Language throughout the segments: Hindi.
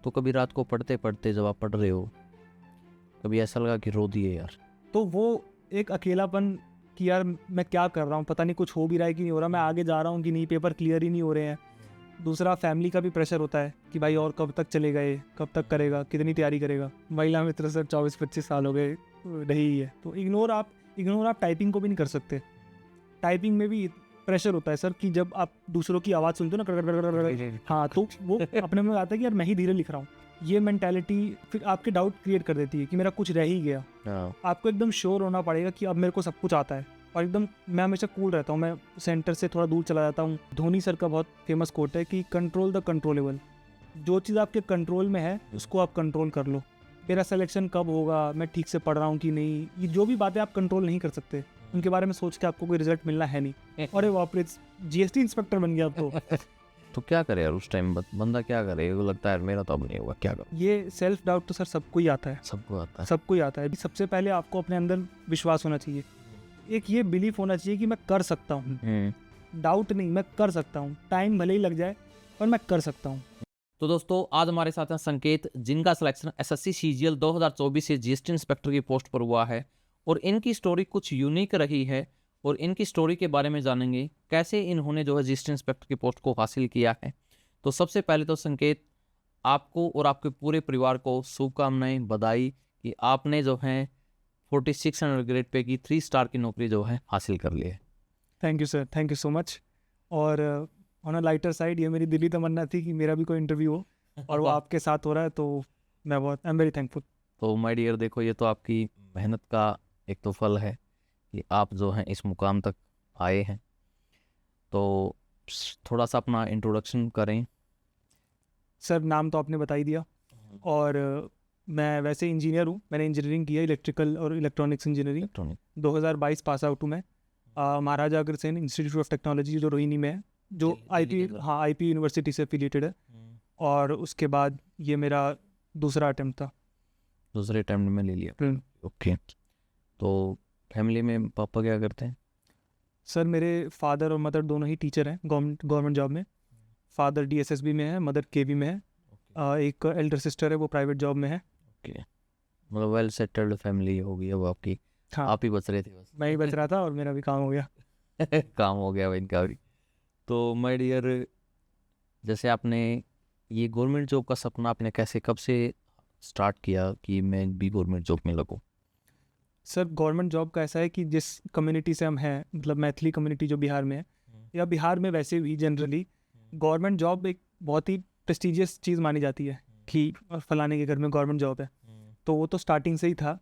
तो कभी रात को पढ़ते पढ़ते जब आप पढ़ रहे हो कभी ऐसा लगा कि रो दिए यार? तो वो एक अकेलापन कि यार मैं क्या कर रहा हूँ, पता नहीं कुछ हो भी रहा है कि नहीं हो रहा, मैं आगे जा रहा हूँ कि नहीं, पेपर क्लियर ही नहीं हो रहे हैं। दूसरा फैमिली का भी प्रेशर होता है कि भाई और कब तक चलेगा, ये कब तक करेगा, कितनी तैयारी करेगा। महिला मित्र सर 24-25 साल हो गए नहीं है, तो इग्नोर आप टाइपिंग को भी नहीं कर सकते। टाइपिंग में भी प्रेशर होता है सर कि जब आप दूसरों की आवाज़ सुनते हो ना कर, हाँ, तो वो अपने में आता है कि यार मैं ही धीरे लिख रहा हूँ। ये मेंटालिटी फिर आपके डाउट क्रिएट कर देती है कि मेरा कुछ रह ही गया। आपको एकदम श्योर होना पड़ेगा कि अब मेरे को सब कुछ आता है। और एकदम मैं हमेशा कूल रहता हूँ, मैं सेंटर से थोड़ा दूर चला जाता हूँ। धोनी सर का बहुत फेमस कोट है कि कंट्रोल द कंट्रोलेबल। जो चीज़ आपके कंट्रोल में है उसको आप कंट्रोल कर लो। मेरा सिलेक्शन कब होगा, मैं ठीक से पढ़ रहा हूँ कि नहीं, ये जो भी बातें आप कंट्रोल नहीं कर सकते उनके बारे में सोच के आपको कोई रिजल्ट मिलना है नहीं। और वापरे जीएसटी इंस्पेक्टर बन गया तो क्या करे यार उस टाइम बंदा क्या करे? वो लगता है मेरा तो अब नहीं हुआ, क्या करूं? ये सेल्फ डाउट तो सर सबको ही आता है, सबको ही आता है। सबसे पहले आपको अपने अंदर विश्वास होना चाहिए, एक ये बिलीफ होना चाहिए कि मैं कर सकता हूँ। डाउट नहीं, मैं कर सकता हूँ, टाइम भले ही लग जाए पर मैं कर सकता हूँ। तो दोस्तों आज हमारे साथ हैं संकेत, जिनका सिलेक्शन एसएससी सीजीएल 2024 से जीएसटी इंस्पेक्टर की पोस्ट पर हुआ है और इनकी स्टोरी कुछ यूनिक रही है और इनकी स्टोरी के बारे में जानेंगे कैसे इन्होंने जो है जीएसटी इंस्पेक्टर की पोस्ट को हासिल किया है। तो सबसे पहले तो संकेत, आपको और आपके पूरे परिवार को शुभकामनाएं, बधाई कि आपने जो है 4600 ग्रेड पे की 3 स्टार की नौकरी जो है हासिल कर ली है। Thank you sir, thank you so much. और ऑन अ लाइटर साइड ये मेरी दिली तमन्ना थी कि मेरा भी कोई इंटरव्यू हो और वो आपके साथ हो रहा है, तो मैं बहुत आई एम वेरी थैंकफुल। तो माय डियर देखो, ये तो आपकी मेहनत का एक तो फल है कि आप जो हैं इस मुकाम तक आए हैं। तो थोड़ा सा अपना इंट्रोडक्शन करें। सर नाम तो आपने बता ही दिया, और मैं वैसे इंजीनियर हूँ। मैंने इंजीनियरिंग की है, इलेक्ट्रिकल और इलेक्ट्रॉनिक्स इंजीनियरिंग। 2022 पास आउट हूँ मैं Maharaja Agrasen institute of technology जो रोहिणी में है, जो आईपी यूनिवर्सिटी से एफिलिएटेड है। और उसके बाद ये मेरा दूसरा अटेम्प्ट था। दूसरे अटेम्प्ट में ले लिया। ओके। तो फैमिली में पापा क्या करते हैं? सर मेरे फादर और मदर दोनों ही टीचर हैं, गवर्नमेंट जॉब में। फादर डीएसएसबी में है, मदर केवी में है। एक एल्डर सिस्टर है, वो प्राइवेट जॉब में है। ओके, मतलब वेल सेटल्ड फैमिली होगी अब आपकी। हाँ, आप ही बच रहे थे बस। मैं ही बच रहा था और मेरा भी काम हो गया। काम हो गया भाई इनका भी। तो माय डियर, जैसे आपने ये गवर्नमेंट जॉब का सपना आपने कैसे कब से स्टार्ट किया कि मैं भी गवर्नमेंट जॉब में लगूं? सर गवर्नमेंट जॉब का ऐसा है कि जिस कम्युनिटी से हम हैं, मतलब मैथिली कम्युनिटी जो बिहार में है, या बिहार में वैसे भी जनरली गवर्नमेंट जॉब एक बहुत ही प्रेस्टिजियस चीज़ मानी जाती है कि फलाने के घर में गवर्नमेंट जॉब है। तो वो तो स्टार्टिंग से ही था।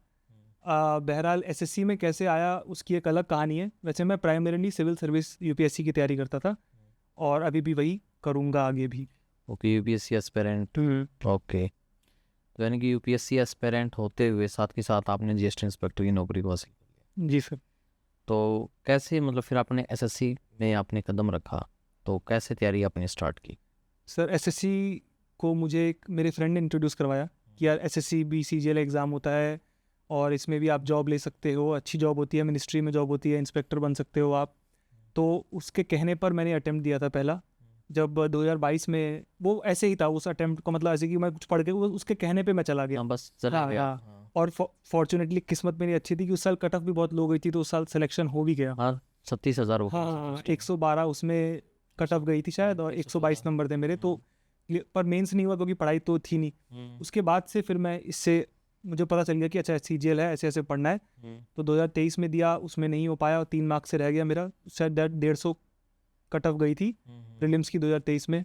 बहरहाल एसएससी में कैसे आया उसकी एक अलग कहानी है। वैसे मैं प्राइमरीली सिविल सर्विस यूपीएससी की तैयारी करता था और अभी भी वही करूँगा आगे भी। Okay, UPSC aspirant. ओके, तो यानी कि यूपीएससी एस्पिरेंट होते हुए साथ के साथ आपने जीएसटी इंस्पेक्टर की नौकरी को हासिल कर लिया। जी सर। तो कैसे, मतलब फिर आपने एसएससी में आपने कदम रखा तो कैसे तैयारी आपने स्टार्ट की? सर एसएससी को मुझे एक मेरे फ्रेंड ने इंट्रोड्यूस करवाया कि यार एसएससी भी सीजीएल एग्ज़ाम होता है और इसमें भी आप जॉब ले सकते हो, अच्छी जॉब होती है, मिनिस्ट्री में जॉब होती है, इंस्पेक्टर बन सकते हो आप। तो उसके कहने पर मैंने अटेम्प्ट दिया था पहला, जब 2022 में। वो ऐसे ही था उस अटेम्प्ट को, मतलब ऐसे कि मैं कुछ पढ़ के उसके कहने पे मैं चला गया। बस चला गया। और फॉर्चुनेटली किस्मत मेरी अच्छी थी कि उस साल कट ऑफ भी बहुत लो गई थी, तो उस साल सिलेक्शन हो भी गया। 37,000। हाँ, 112 उसमें कट ऑफ गई थी शायद, और 122 नंबर थे मेरे। तो पर मेंस नहीं हुआ क्योंकि पढ़ाई तो थी नहीं। उसके बाद से फिर मैं इससे मुझे पता चल गया कि अच्छा सीजीएल है, ऐसे ऐसे पढ़ना है। तो 2023 में दिया, उसमें नहीं हो पाया और 3 मार्क्स से रह गया मेरा। शायद 150 कट ऑफ गई थी प्रीलिम्स की 2023 में।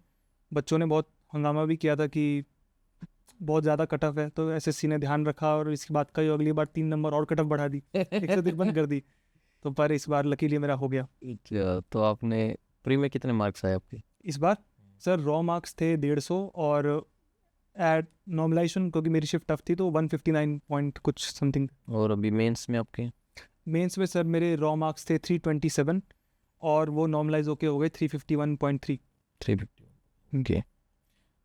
बच्चों ने बहुत हंगामा भी किया था कि बहुत ज़्यादा कट ऑफ है, तो एसएससी ने ध्यान रखा और इसकी बात का अगली बार 3 नंबर और कट ऑफ बढ़ा दी, 153 कर दी। तो पर इस बार लकीली मेरा हो गया। तो आपने प्री में कितने मार्क्स आए आपके इस बार? सर रॉ मार्क्स थे 150 और एट नॉर्मलाइजेशन क्योंकि मेरी शिफ्ट टफ थी तो 159 पॉइंट कुछ समथिंग। और अभी मेंस में आपके? मेंस में सर मेरे रॉ मार्क्स थे 327 और वो नॉर्मलाइज होके हो गए 351.3। 350। ओके,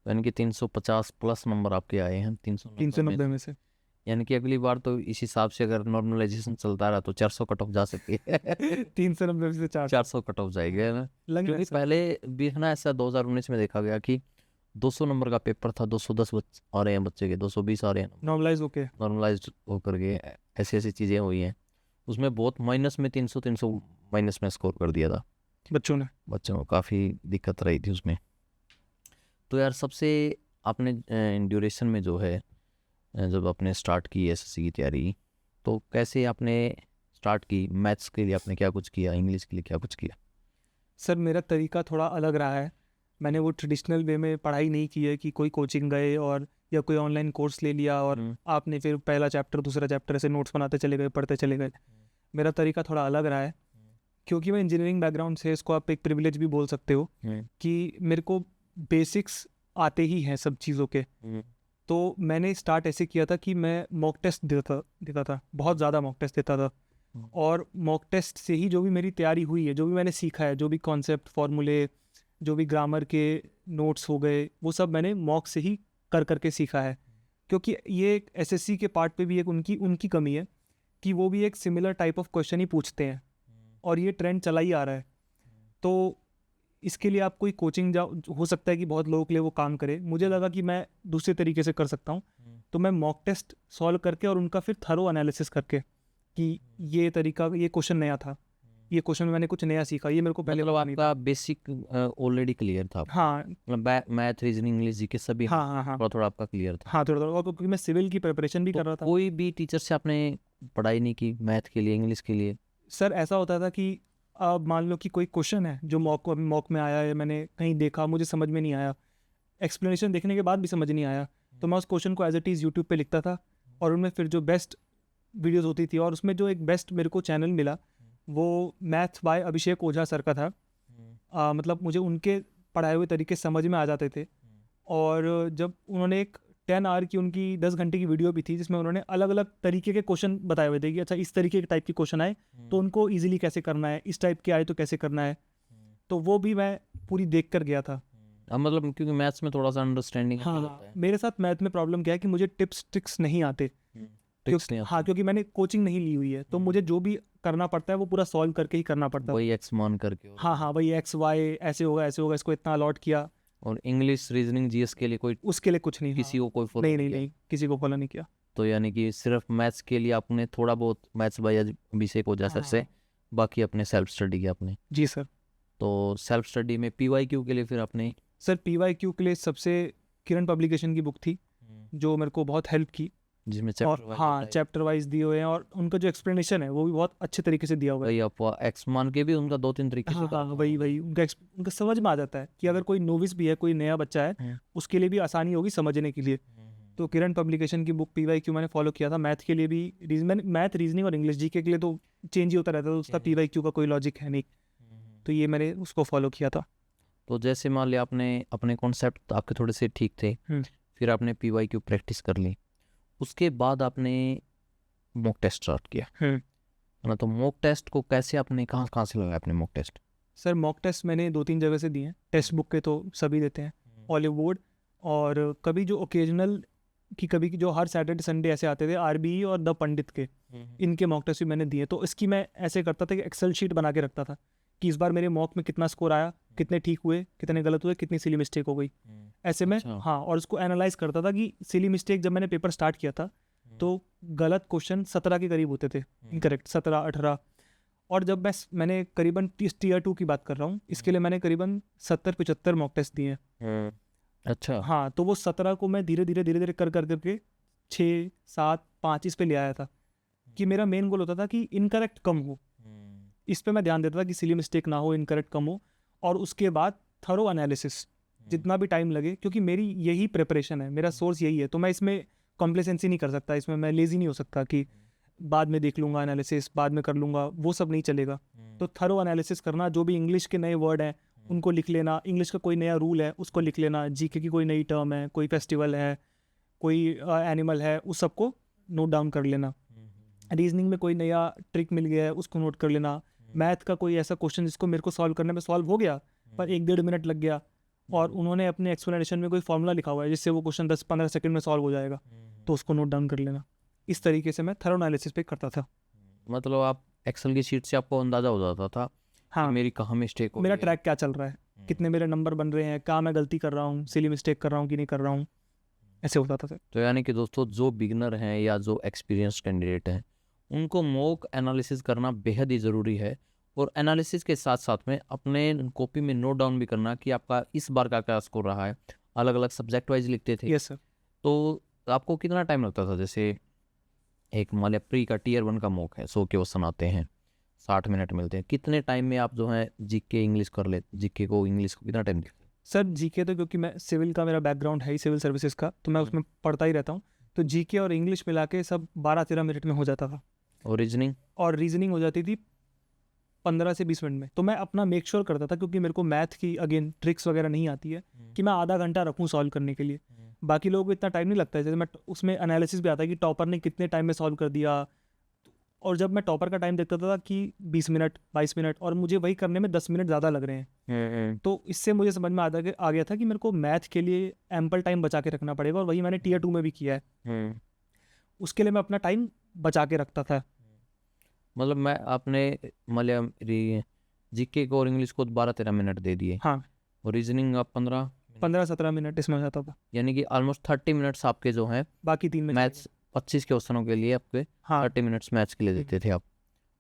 यानी कि 350 प्लस नंबर आपके आए हैं 390 में से। यानी कि अगली बार तो इस हिसाब से अगर नॉर्मलाइजेशन चलता रहा तो 400 कट ऑफ जा सकती है। 390 में से 400 कट ऑफ जाएगा ना, क्योंकि पहले भी है ना ऐसा 2019 में देखा गया कि 200 नंबर का पेपर था, 210 आ रहे हैं बच्चे के, 220 आ रहे हैं, नॉर्मलाइज होके। नॉर्मलाइज होकर के ऐसी ऐसी चीज़ें हुई हैं। उसमें बहुत माइनस में 300 माइनस में स्कोर कर दिया था बच्चों ने। बच्चों को, काफ़ी दिक्कत रही थी उसमें। तो यार सबसे आपने ड्यूरेशन में जो है जब आपने स्टार्ट की एसएससी की तैयारी, तो कैसे आपने स्टार्ट की? मैथ्स के लिए आपने क्या कुछ किया, इंग्लिश के लिए क्या कुछ किया? सर मेरा तरीका थोड़ा अलग रहा है। मैंने वो ट्रेडिशनल वे में पढ़ाई नहीं की है कि कोई कोचिंग गए और या कोई ऑनलाइन कोर्स ले लिया और आपने फिर पहला चैप्टर दूसरा चैप्टर ऐसे नोट्स बनाते चले गए, पढ़ते चले गए। मेरा तरीका थोड़ा अलग रहा है, क्योंकि मैं इंजीनियरिंग बैकग्राउंड से, इसको आप एक प्रिविलेज भी बोल सकते हो कि मेरे को बेसिक्स आते ही हैं सब चीज़ों के। तो मैंने स्टार्ट ऐसे किया था कि मैं मॉक टेस्ट देता था, बहुत ज़्यादा मॉक टेस्ट देता था। और मॉक टेस्ट से ही जो भी मेरी तैयारी हुई है, जो भी मैंने सीखा है, जो भी कॉन्सेप्ट, फॉर्मूले, जो भी ग्रामर के नोट्स हो गए, वो सब मैंने मॉक से ही कर करके सीखा है। क्योंकि ये एक एसएससी के पार्ट पे भी एक उनकी कमी है कि वो भी एक सिमिलर टाइप ऑफ क्वेश्चन ही पूछते हैं, और ये ट्रेंड चला ही आ रहा है। तो इसके लिए आप कोई कोचिंग हो सकता है कि बहुत लोगों के लिए वो काम करे। मुझे लगा कि मैं दूसरे तरीके से कर सकता हूँ, तो मैं मॉक टेस्ट सॉल्व करके और उनका फिर थरो एनालिसिस करके कि ये तरीका, ये क्वेश्चन नया था, ये क्वेश्चन में मैंने कुछ नया सीखा, ये मेरे को पहले मतलब पता नहीं था। आपका बेसिक ऑलरेडी क्लियर था? हाँ मतलब मैथ, रीजनिंग, इंग्लिश, जीके सभी हाँ हाँ हाँ थोड़ा थोड़ा आपका क्लियर था? हाँ, थोड़ा थोड़ा। और क्योंकि मैं सिविल की प्रिपरेशन भी तो कर रहा था। कोई भी टीचर से आपने पढ़ाई नहीं की मैथ के लिए, इंग्लिश के लिए? सर ऐसा होता था कि अब मान लो कि कोई क्वेश्चन है जो मॉक में आया है, मैंने कहीं देखा, मुझे समझ में नहीं आया, एक्सप्लेनेशन देखने के बाद भी समझ नहीं आया, तो मैं उस क्वेश्चन को एज इट इज़ यूट्यूब पे लिखता था, और उनमें फिर जो बेस्ट वीडियोस होती थी, और उसमें जो एक बेस्ट मेरे को चैनल मिला वो maths by Abhishek Ojha sir का था। मतलब मुझे उनके पढ़ाए हुए तरीके समझ में आ जाते थे। और जब उन्होंने एक 10 आवर की, उनकी 10 घंटे की वीडियो भी थी जिसमें उन्होंने अलग अलग तरीके के क्वेश्चन बताए हुए थे कि अच्छा इस तरीके के टाइप के क्वेश्चन आए तो उनको ईजिली कैसे करना है, इस टाइप के आए तो कैसे करना है, तो वो भी मैं पूरी देख कर गया था। अब मतलब क्योंकि मैथ्स में थोड़ा सा अंडरस्टैंडिंग हाँ, मेरे साथ मैथ में प्रॉब्लम क्या है कि मुझे टिप्स ट्रिक्स नहीं आते। हाँ, क्योंकि मैंने कोचिंग नहीं ली हुई है, तो मुझे जो भी करना पड़ता है वो पूरा सॉल्व करके ही करना पड़ता है। वही एक्स मान करके। हाँ हाँ, वही एक्स वाई ऐसे होगा ऐसे होगा, इसको इतना अलॉट किया। और इंग्लिश, रीजनिंग, जीएस के लिए कोई उसके लिए कुछ नहीं। किसी को कोई फॉलो नहीं नहीं नहीं, किसी को फॉलो नहीं किया। तो यानी कि सिर्फ मैथ्स के लिए आपने थोड़ा बहुत maths by Abhishek Ojha sir से, बाकी अपने सेल्फ स्टडी किया आपने? जी सर। तो सेल्फ स्टडी में पीवाईक्यू के लिए फिर आपने? सर पीवाईक्यू के लिए सबसे किरण पब्लिकेशन की बुक थी जो मेरे को बहुत हेल्प की, जिसमें और चैप्टर हाँ चैप्टर वाइज दिए हुए हैं, और उनका जो एक्सप्लेनेशन है वो भी बहुत अच्छे तरीके से दिया हुआ है। वही आप एक्स मान के भी उनका 2-3 तरीके हाँ से हाँ, वही उनका समझ में आ जाता है कि अगर कोई नोविस भी है, कोई नया बच्चा है, उसके लिए भी आसानी होगी समझने के लिए। तो किरण पब्लिकेशन की बुक पीवाईक्यू मैंने फॉलो किया था। मैथ के लिए भी, मैथ, रीजनिंग और इंग्लिश, जीके के लिए तो चेंज ही होता रहता था, उसका पीवाईक्यू का कोई लॉजिक है नहीं, तो ये मैंने उसको फॉलो किया था। तो जैसे मान लिया आपने अपने कॉन्सेप्ट आपके थोड़े से ठीक थे, फिर आपने पीवाईक्यू प्रैक्टिस कर ली, उसके बाद आपने मॉक टेस्ट स्टार्ट किया है ना? तो मॉक टेस्ट को कैसे आपने कहाँ से लगाया आपने mock test? Sir mock test मैंने 2-3 जगह से दिए हैं। टेक्स्ट बुक के तो सभी देते हैं, ऑलिव बोर्ड, और कभी जो ओकेजनल कि कभी जो हर सैटरडे संडे ऐसे आते थे, आरबीई और द पंडित के, इनके मॉक टेस्ट भी मैंने दिए। तो इसकी मैं ऐसे करता था कि एक्सेल शीट बना के रखता था कि इस बार मेरे मॉक में कितना स्कोर आया, कितने ठीक हुए, कितने गलत हुए, कितनी सिली मिस्टेक हो गई, ऐसे में। हाँ, और उसको एनालाइज करता था कि सिली मिस्टेक, जब मैंने पेपर स्टार्ट किया था तो गलत क्वेश्चन 17 के करीब होते थे, इनकरेक्ट 17-18। और जब मैंने करीबन टीयर 2 की बात कर रहा हूँ, इसके लिए मैंने करीबन 70-75 मॉक टेस्ट दिए हैं। अच्छा। हाँ, तो वो 17 को मैं धीरे धीरे कर करके 6-7-5 इस पे ले आया था, कि मेरा मेन गोल होता था कि इनकरेक्ट कम हो, इस पे मैं ध्यान देता था कि सिली मिस्टेक ना हो, इनकरेक्ट कम हो, और उसके बाद थरो एनालिसिस, जितना भी टाइम लगे, क्योंकि मेरी यही प्रिपरेशन है, मेरा सोर्स यही है, तो मैं इसमें कॉम्प्लेसेंसी नहीं कर सकता, इसमें मैं लेजी नहीं हो सकता कि बाद में देख लूँगा एनालिसिस, बाद में कर लूँगा, वो सब नहीं चलेगा। तो थरो एनालिसिस करना, जो भी इंग्लिश के नए वर्ड हैं उनको लिख लेना, इंग्लिश का कोई नया रूल है उसको लिख लेना, जीके की कोई नई टर्म है, कोई फेस्टिवल है, कोई एनिमल है, उस सबको नोट डाउन कर लेना। रीजनिंग में कोई नया ट्रिक मिल गया है उसको नोट कर लेना। मैथ का कोई ऐसा क्वेश्चन जिसको मेरे को सॉल्व करने में सॉल्व हो गया पर 1-1.5 मिनट लग गया, और उन्होंने अपने एक्सप्लेनेशन में कोई फॉर्मूला लिखा हुआ है जिससे वो क्वेश्चन 10-15 सेकंड में सॉल्व हो जाएगा, तो उसको नोट डाउन कर लेना। इस तरीके से मैं थरो एनालिसिस पे करता था। मतलब आप एक्सेल की शीट से आपको अंदाजा हो जाता था हाँ, कि मेरी कहाँ मिस्टेक हो मेरा गई है। ट्रैक क्या चल रहा है। कितने मेरे नंबर बन रहे हैं, क्या मैं गलती कर रहा हूँ, सिली मिस्टेक कर रहा हूँ कि नहीं कर रहा हूँ, ऐसे होता था सर। तो यानी कि दोस्तों जो बिगनर हैं या जो एक्सपीरियंस्ड कैंडिडेट हैं उनको मॉक एनालिसिस करना बेहद ही ज़रूरी है, और एनालिसिस के साथ साथ में अपने कॉपी में नोट डाउन भी करना कि आपका इस बार का क्या स्कोर रहा है। अलग अलग सब्जेक्ट वाइज लिखते थे, यस सर। तो आपको कितना टाइम लगता था? जैसे एक मान लिया प्री का टीयर 1 का मॉक है, 100 क्वेश्चन आते हैं, 60 मिनट मिलते हैं, कितने टाइम में आप जो है जीके इंग्लिश कर ले, जीके को इंग्लिश को कितना टाइम देते? सर जीके तो क्योंकि मैं सिविल का मेरा बैकग्राउंड है ही, सिविल सर्विसेज का, तो मैं उसमें पढ़ता ही रहता हूँ, तो जीके और इंग्लिश मिला के सब 12-13 मिनट में हो जाता था, और रीजनिंग? और रीजनिंग हो जाती थी 15 से 20 मिनट में। तो मैं अपना मेक श्योर करता था, क्योंकि मेरे को मैथ की अगेन ट्रिक्स वगैरह नहीं आती है, कि मैं आधा घंटा रखूँ सॉल्व करने के लिए। बाकी लोगों को इतना टाइम नहीं लगता है, जैसे मैं उसमें एनालिसिस भी आता है कि टॉपर ने कितने टाइम में सॉल्व कर दिया, और जब मैं टॉपर का टाइम देखता था कि 20 मिनट 22 मिनट, और मुझे वही करने में 10 मिनट ज़्यादा लग रहे हैं, तो इससे मुझे समझ में आ गया था कि मेरे को मैथ के लिए एम्पल टाइम बचा के रखना पड़ेगा, और वही मैंने टीयर 2 में भी किया है। उसके लिए मैं अपना टाइम बचा के रखता था। मतलब मैं आपने मतलब जीके को और इंग्लिश को 12-13 मिनट दे दिए, हाँ, और रीजनिंग आप 15-17 मिनट इसमें हो जाता था, यानी कि ऑलमोस्ट 30 मिनट्स आपके जो हैं बाकी 3 में मैथ्स 25 क्वेश्चनों के लिए आपके हाँ 30 मिनट्स मैथ्स के लिए देते थे आप,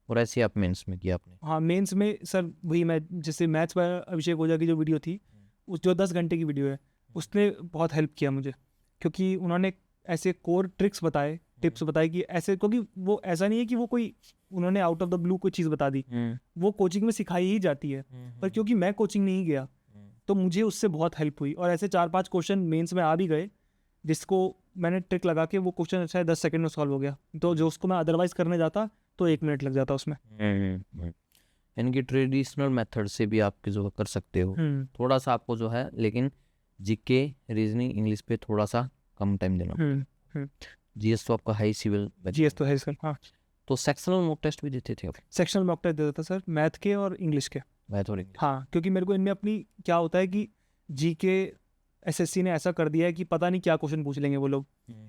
और ऐसे आप मेंस में किया आपने? हाँ मेंस में सर वही मैं, जैसे मैथ्स पर अभिषेक ओझा की जो वीडियो थी, उस जो 10 घंटे की वीडियो है, उसने बहुत हेल्प किया मुझे, क्योंकि उन्होंने ऐसे कोर ट्रिक्स बताए, टिप्स बताए कि ऐसे, क्योंकि वो ऐसा नहीं है कि वो कोई उन्होंने आउट ऑफ द ब्लू कोई चीज़ बता दी, वो कोचिंग में सिखाई ही जाती है, पर क्योंकि मैं कोचिंग नहीं गया तो मुझे उससे बहुत हेल्प हुई, और ऐसे 4-5 क्वेश्चन मेंस में आ भी गए, जिसको मैंने ट्रिक लगा के वो क्वेश्चन शायद 10 सेकंड में सॉल्व हो गया, तो जो उसको मैं अदरवाइज करने जाता तो 1 मिनट लग जाता उसमें। यानी कि ट्रेडिशनल मेथड से भी आप जो कर सकते हो, थोड़ा सा आपको जो है, लेकिन जीके रीजनिंग इंग्लिश पे थोड़ा सा कम टाइम देना। जीएस तो आपका हाई सिविल, जीएस तो है सर। हाँ, तो सेक्शनल मॉक टेस्ट भी देते थे आप? सेक्शनल मॉक टेस्ट देता था सर, मैथ के और इंग्लिश के। मैथ और इंग्लिश? हाँ, क्योंकि मेरे को इनमें अपनी क्या होता है कि जीके एसएससी ने ऐसा कर दिया है कि पता नहीं क्या क्वेश्चन पूछ लेंगे वो लोग।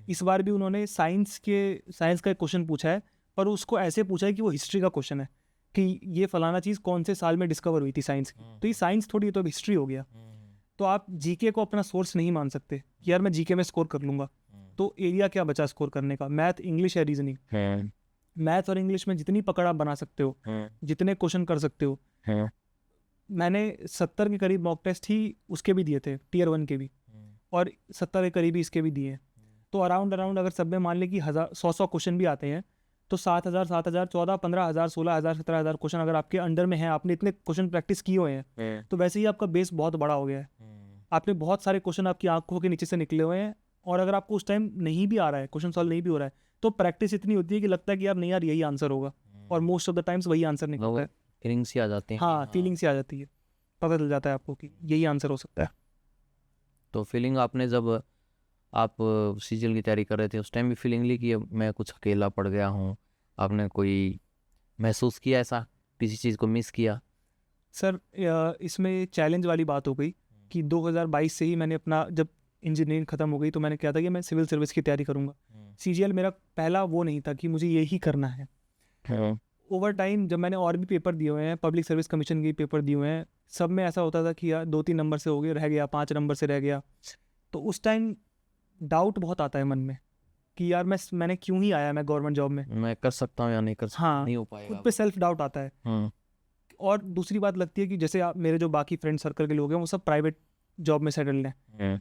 इस बार भी उन्होंने साइंस का एक क्वेश्चन पूछा है, पर उसको ऐसे पूछा है कि वो हिस्ट्री का क्वेश्चन है, कि ये फलाना चीज़ कौन से साल में डिस्कवर हुई थी साइंस की, तो ये साइंस थोड़ी, तो हिस्ट्री हो गया। तो आप जीके को अपना सोर्स नहीं मान सकते कि यार मैं जीके में स्कोर कर लूँगा, तो एरिया क्या बचा स्कोर करने का? मैथ, इंग्लिश या रीजनिंग। मैथ और इंग्लिश में जितनी पकड़ आप बना सकते हो, जितने क्वेश्चन कर सकते हो, मैंने 70 के करीब मॉक टेस्ट ही उसके भी दिए थे, टीयर 1 के भी, और 70 के करीब ही इसके भी दिए हैं। तो अराउंड अगर सब में मान लें कि 100 क्वेश्चन भी आते हैं, तो 7,000, 14, 15,000, 16,000, 17,000 क्वेश्चन अगर आपके अंडर में है, आपने इतने क्वेश्चन प्रैक्टिस किए हुए हैं, तो वैसे ही आपका बेस बहुत बड़ा हो गया है। आपने बहुत सारे क्वेश्चन आपकी आंखों के नीचे से निकले हुए हैं, और अगर आपको उस टाइम नहीं भी आ रहा है, क्वेश्चन सॉल्व नहीं भी हो रहा है, तो प्रैक्टिस इतनी होती है कि लगता है कि यार नहीं यार यही आंसर होगा, और मोस्ट ऑफ द टाइम्स वही आंसर निकलता है। फीलिंग्स ही आ जाते हैं। हाँ, फीलिंग से आ जाती है, पता चल जाता है आपको कि यही आंसर हो सकता है। तो फीलिंग आपने जब आप सीजीएल की तैयारी कर रहे थे, उस टाइम भी फीलिंग ली कि मैं कुछ अकेला पड़ गया हूँ? आपने कोई महसूस किया ऐसा, किसी चीज़ को मिस किया? सर इसमें चैलेंज वाली बात हो गई कि 2022 से ही मैंने अपना, जब इंजीनियरिंग ख़त्म हो गई तो मैंने क्या था कि मैं सिविल सर्विस की तैयारी करूँगा। सीजीएल मेरा पहला वो नहीं था कि मुझे यही करना है। ओवर टाइम जब मैंने और भी पेपर दिए हुए हैं, पब्लिक सर्विस कमीशन के पेपर दिए हुए हैं, सब में ऐसा होता था कि यार 2-3 नंबर से हो गए, रह गया 5 नंबर से रह गया, तो उस टाइम डाउट बहुत आता है मन में कि यार मैंने क्यों ही आया मैं गवर्नमेंट जॉब में, मैं कर सकता हूँ या नहीं कर सकता, हाँ, नहीं हो पाएगा। खुद पे सेल्फ डाउट आता है। और दूसरी बात लगती है कि जैसे आप, मेरे जो बाकी फ्रेंड सर्कल के लोग हैं वो सब प्राइवेट जॉब में सेटल्ड हैं,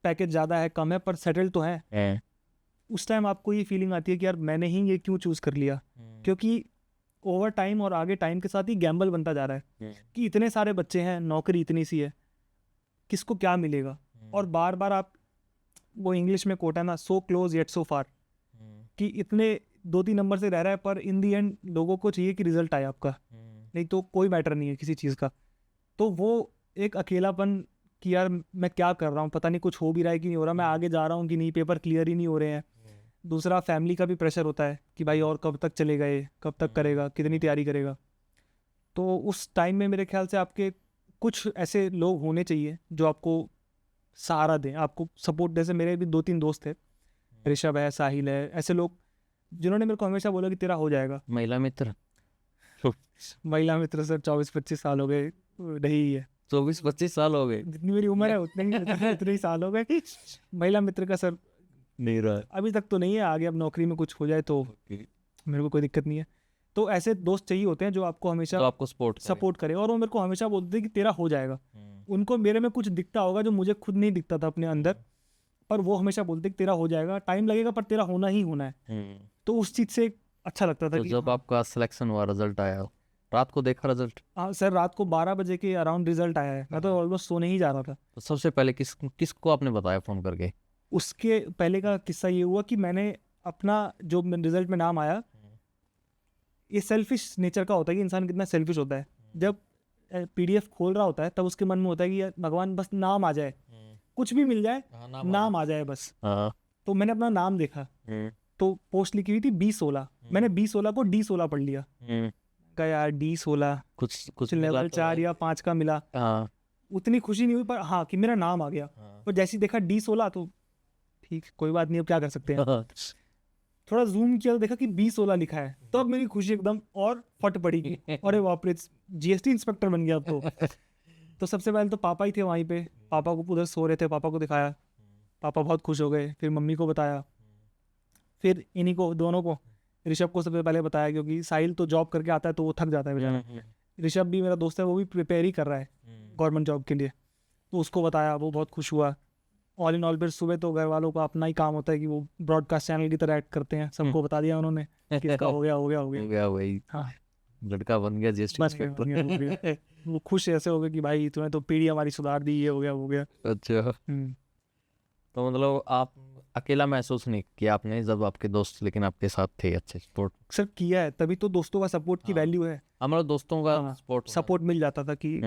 पैकेज ज़्यादा है कम है पर सेटल तो है। उस टाइम आपको ये फीलिंग आती है कि यार मैंने ही ये क्यों चूज़ कर लिया, क्योंकि ओवर टाइम और आगे टाइम के साथ ही गैम्बल बनता जा रहा है कि इतने सारे बच्चे हैं, नौकरी इतनी सी है, किसको क्या मिलेगा। और बार बार आप, वो इंग्लिश में कोट है ना, सो क्लोज येट सो फार, कि इतने 2-3 नंबर से रह रहा है, पर इन दी एंड लोगों को चाहिए कि रिजल्ट आए आपका, नहीं तो कोई मैटर नहीं है किसी चीज़ का। तो वो एक अकेलापन कि यार मैं क्या कर रहा हूँ, पता नहीं कुछ हो भी रहा है कि नहीं हो रहा, मैं आगे जा रहा हूँ कि नहीं, पेपर क्लियर ही नहीं हो रहे हैं। दूसरा फैमिली का भी प्रेशर होता है कि भाई और कब तक चले गए, कब तक करेगा, कितनी तैयारी करेगा। तो उस टाइम में मेरे ख्याल से आपके कुछ ऐसे लोग होने चाहिए जो आपको सहारा दें, आपको सपोर्ट। जैसे मेरे भी 2-3 दोस्त थे, ऋषभ है, साहिल है, ऐसे लोग जिन्होंने मेरे को हमेशा बोला कि तेरा हो जाएगा। महिला मित्र? महिला मित्र सर 24-25 साल हो गए, रही है। 24-25 साल हो गए जितनी मेरी उम्र है उतने ही साल हो गए। महिला मित्र का सर नहीं रहा। अभी तक तो नहीं है, आगे अब नौकरी में कुछ हो जाए तो मेरे को कोई दिक्कत नहीं है। तो ऐसे दोस्त चाहिए होते हैं जो आपको हमेशा तो आपको सपोर्ट करे, और वो मेरे को हमेशा बोलते हैं कि तेरा हो जाएगा। उनको मेरे में कुछ दिखता होगा जो मुझे खुद नहीं दिखता था अपने अंदर, पर वो हमेशा बोलते कि तेरा हो जाएगा, टाइम लगेगा पर तेरा होना ही होना है। तो उस चीज़ से अच्छा लगता था तो कि जब आपका सिलेक्शन हुआ, रिजल्ट आया, रात को देखा रिजल्ट, हाँ सर, रात को 12 बजे के अराउंड रिजल्ट आया है। मैं तो ऑलमोस्ट सोने ही जा रहा था। तो सबसे पहले किसको आपने बताया फोन करके? उसके पहले का किस्सा ये हुआ कि मैंने अपना जो रिजल्ट में नाम आया, ये सेल्फिश नेचर का होता है कि इंसान कितना सेल्फिश होता है। जब PDF खोल रहा होता है तब उसके मन में होता है कि यार भगवान बस नाम आ जाए, कुछ भी मिल जाए, नाम आ जाए बस। तो मैंने अपना नाम देखा तो पोस्ट लिखी हुई थी B16। मैंने B16 को D16 पढ़ लिया। कहा यार D16 कुछ लेवल 4 या 5 का मिला। उतनी खुशी नहीं हुई, पर हाँ कि मेरा नाम आ गया। पर जैसे ही देखा D16 तो ठीक, कोई बात नहीं, अब क्या कर सकते हैं। थोड़ा जूम किया तो देखा कि B16 लिखा है, तो अब मेरी खुशी एकदम और फट पड़ी कि अरे बाप रे, GST इंस्पेक्टर बन गया अब तो। तो सबसे पहले तो पापा ही थे वहीं पे, पापा को उधर सो रहे थे, पापा को दिखाया, पापा बहुत खुश हो गए। फिर मम्मी को बताया, फिर इन्हीं को दोनों को, ऋषभ को सबसे पहले बताया, क्योंकि साहिल तो जॉब करके आता है तो वो थक जाता है बेचारा। ऋषभ भी मेरा दोस्त है, वो भी प्रिपेयर ही कर रहा है गवर्नमेंट जॉब के लिए, तो उसको बताया, वो बहुत खुश हुआ। ऑल इन ऑल फिर सुबह तो घर वालों का अपना ही काम होता है कि वो ब्रॉडकास्ट चैनल की तरह एक्ट करते हैं, सबको बता दिया उन्होंने कि इसका हो गया हो गया हो गया हो गया वही, हाँ लड़का बन गया जीएसटी बस हो गया, हो गया। वो खुश ऐसे हो गए कि भाई तूने तो पीढ़ी हमारी सुधार दी, ये हो गया हो गया। अच्छा, तो मतलब आप अकेला महसूस नहीं किया आपने जब आपके दोस्त लेकिन आपके साथ थे, अच्छे सपोर्ट? सर किया है, तभी तो दोस्तों का सपोर्ट की वैल्यू है। हमारे दोस्तों का हाँ, सपोर्ट सपोर्ट मिल जाता था कि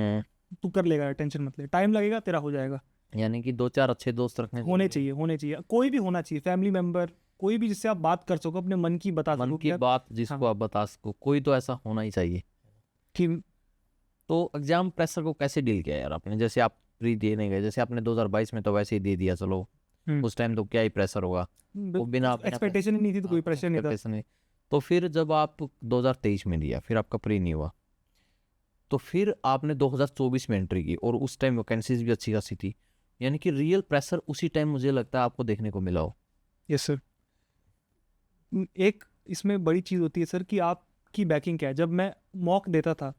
तू कर लेगा, टेंशन मत ले, टाइम लगेगा, तेरा हो जाएगा। यानी कि 2-4 अच्छे दोस्त रखने होने चाहिए, कोई भी होना चाहिए, फैमिली मेंबर, कोई भी जिससे आप बात कर सको, अपने मन की बता मन सको की बात जिसको आप बता सको, कोई तो ऐसा होना ही चाहिए। कि तो एग्जाम प्रेशर को कैसे डील किया यार आपने? जैसे आप प्री देने गए, जैसे आपने 2022 में तो वैसे ही दे दिया, चलो उस टाइम तो क्या ही प्रेशर होगा, वो बिना एक्सपेक्टेशन ही नहीं थी तो कोई प्रेशर नहीं था। नहीं। तो फिर जब आप 2023 में दिया, फिर आपका प्री नहीं हुआ, तो फिर आपने 2024 में एंट्री की और उस टाइम वैकेंसीज भी अच्छी खासी थी, यानी कि रियल प्रेशर उसी टाइम मुझे लगता है आपको देखने को मिला हो। Yes sir. एक इसमें बड़ी चीज़ होती है सर कि आपकी बैकिंग क्या है। जब मैं मॉक देता था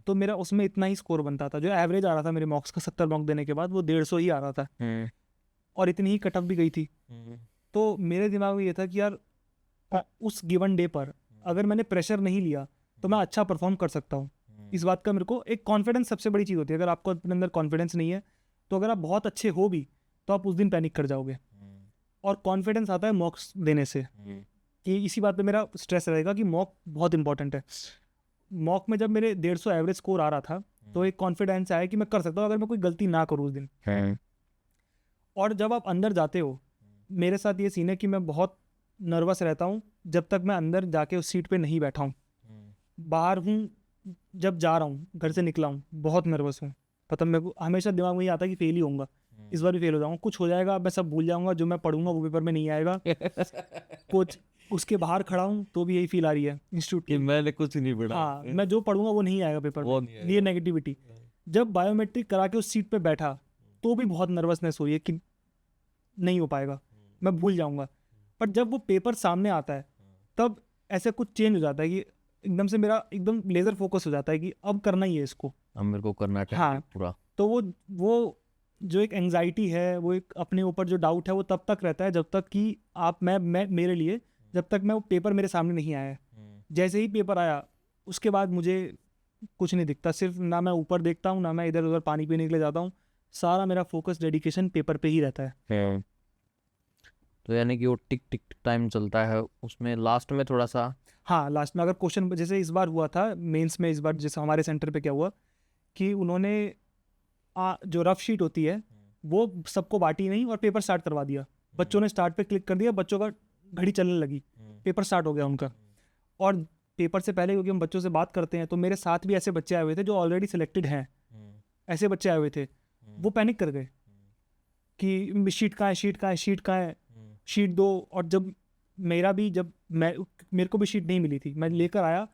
तो मेरा उसमें इतना ही स्कोर बनता था, जो एवरेज आ रहा था मेरे मॉक्स का 70 मॉक देने के बाद वो 150 ही आ रहा था, और इतनी ही कटअप भी गई थी। तो मेरे दिमाग में ये था कि यार उस गिवन डे पर अगर मैंने प्रेशर नहीं लिया तो मैं अच्छा परफॉर्म कर सकता हूँ। इस बात का मेरे को एक कॉन्फिडेंस सबसे बड़ी चीज़ होती है। अगर आपको अपने अंदर कॉन्फिडेंस नहीं है तो अगर आप बहुत अच्छे हो भी तो आप उस दिन पैनिक कर जाओगे, और कॉन्फिडेंस आता है मॉक्स देने से। कि इसी बात पे मेरा स्ट्रेस रहेगा कि मॉक बहुत इंपॉर्टेंट है। मॉक में जब मेरे 150 एवरेज स्कोर आ रहा था तो एक कॉन्फिडेंस आया कि मैं कर सकता हूँ अगर मैं कोई गलती ना करूँ उस दिन। और जब आप अंदर जाते हो, मेरे साथ ये सीन है कि मैं बहुत नर्वस रहता हूँ जब तक मैं अंदर जाके उस सीट पे नहीं बैठा हूँ। बाहर हूँ, जब जा रहा हूँ, घर से निकला हूँ, बहुत नर्वस हूँ। पता मेरे को हमेशा दिमाग में ये आता है कि फेल ही होऊंगा, इस बार भी फेल हो जाऊंगा, कुछ हो जाएगा, मैं सब भूल जाऊंगा, जो मैं पढ़ूंगा वो पेपर में नहीं आएगा। कुछ उसके बाहर खड़ा हूँ तो भी यही फील आ रही है इंस्टीट्यूट कि मैंने कुछ नहीं पढ़ा। हाँ, मैं जो पढ़ूंगा वो नहीं आएगा पेपर में, ये नेगेटिविटी। जब बायोमेट्रिक करा के उस सीट पे बैठा तो भी बहुत नर्वसनेस हुई है कि नहीं हो पाएगा, मैं भूल जाऊंगा। पर जब वो पेपर सामने आता है तब ऐसा कुछ चेंज हो जाता है कि एकदम से मेरा एकदम लेजर फोकस हो जाता है कि अब करना ही है इसको, अब मेरे को करना है हाँ पूरा। तो वो जो एक एंग्जाइटी है, वो एक अपने ऊपर जो डाउट है वो तब तक रहता है जब तक कि मैं मेरे लिए जब तक मैं वो पेपर मेरे सामने नहीं आया। जैसे ही पेपर आया उसके बाद मुझे कुछ नहीं दिखता, सिर्फ ना मैं ऊपर देखता हूँ ना मैं इधर उधर पानी पीने के लिए जाता हूँ, सारा मेरा फोकस डेडिकेशन पेपर पे ही रहता है। तो यानी कि वो टिक टिक टाइम चलता है उसमें, लास्ट में थोड़ा सा, हाँ लास्ट में अगर क्वेश्चन, जैसे इस बार हुआ था मेंस में, इस बार जैसे हमारे सेंटर पे क्या हुआ कि उन्होंने जो रफ शीट होती है वो सबको बांटी नहीं और पेपर स्टार्ट करवा दिया। बच्चों ने स्टार्ट पे क्लिक कर दिया, बच्चों का घड़ी चलने लगी, पेपर स्टार्ट हो गया उनका। और पेपर से पहले क्योंकि हम बच्चों से बात करते हैं तो मेरे साथ भी ऐसे बच्चे आए हुए थे जो ऑलरेडी सिलेक्टेड हैं, ऐसे बच्चे आए हुए थे, वो पैनिक कर गए कि शीट कहाँ है, शीट कहाँ है, शीट कहाँ है, शीट दो। और जब मेरे को भी शीट नहीं मिली थी, मैं लेकर आया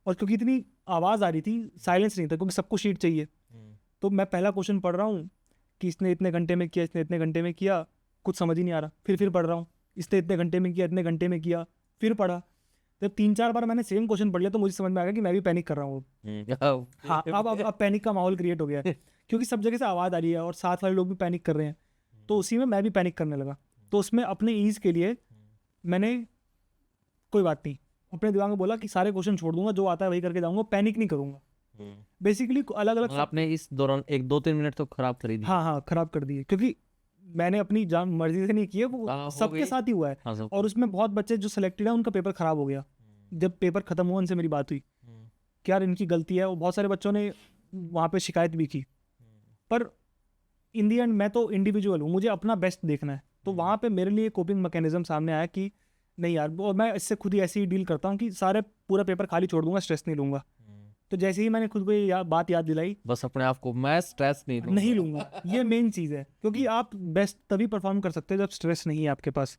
और क्योंकि इतनी आवाज़ आ रही थी, साइलेंस नहीं था क्योंकि सबको शीट चाहिए, तो मैं पहला क्वेश्चन पढ़ रहा हूँ कि इसने इतने घंटे में किया, इसने इतने घंटे में किया, कुछ समझ ही नहीं आ रहा, फिर पढ़ रहा हूँ, इसने इतने घंटे में किया, इतने घंटे में किया, फिर पढ़ा। जब 3-4 बार मैंने सेम क्वेश्चन पढ़ लिया तो मुझे समझ में आ गया कि मैं भी पैनिक कर रहा हूँ। हाँ, अब पैनिक का माहौल क्रिएट हो गया है क्योंकि सब जगह से आवाज़ आ रही है और साथ वाले लोग भी पैनिक कर रहे हैं, तो उसी में मैं भी पैनिक करने लगा। तो उसमें अपने ईज़ के लिए मैंने कोई बात नहीं, अपने दिमाग में बोला कि सारे क्वेश्चन छोड़ दूंगा, जो आता है वही करके जाऊंगा, पैनिक नहीं करूंगा। बेसिकली अलग अलग आपने इस दौरान 1-2-3 मिनट तो खराब कर ही दी। हाँ खराब कर दिए, क्योंकि मैंने अपनी जान मर्जी से नहीं किए, वो हो सबके गई। साथ ही हुआ है। हाँ, सब और उसमें बहुत बच्चे जो सिलेक्टेड है उनका पेपर खराब हो गया। जब पेपर खत्म हुआ उनसे मेरी बात हुई कि यार इनकी गलती है, और बहुत सारे बच्चों ने वहाँ पे शिकायत भी की, पर इन दी एंड मैं तो इंडिविजुअल हूँ, मुझे अपना बेस्ट देखना है। तो वहाँ पे मेरे लिए कोपिंग मैकेनिज्म सामने आया कि नहीं यार, और मैं इससे खुद ही ऐसे ही डील करता हूँ कि सारे पूरा पेपर खाली छोड़ दूंगा, स्ट्रेस नहीं लूंगा। तो जैसे ही मैंने खुद को ये बात याद दिलाई, बस अपने आप को मैं स्ट्रेस नहीं लूंगा, ये मेन चीज़ है, क्योंकि आप बेस्ट तभी परफॉर्म कर सकते हो जब स्ट्रेस नहीं है आपके पास।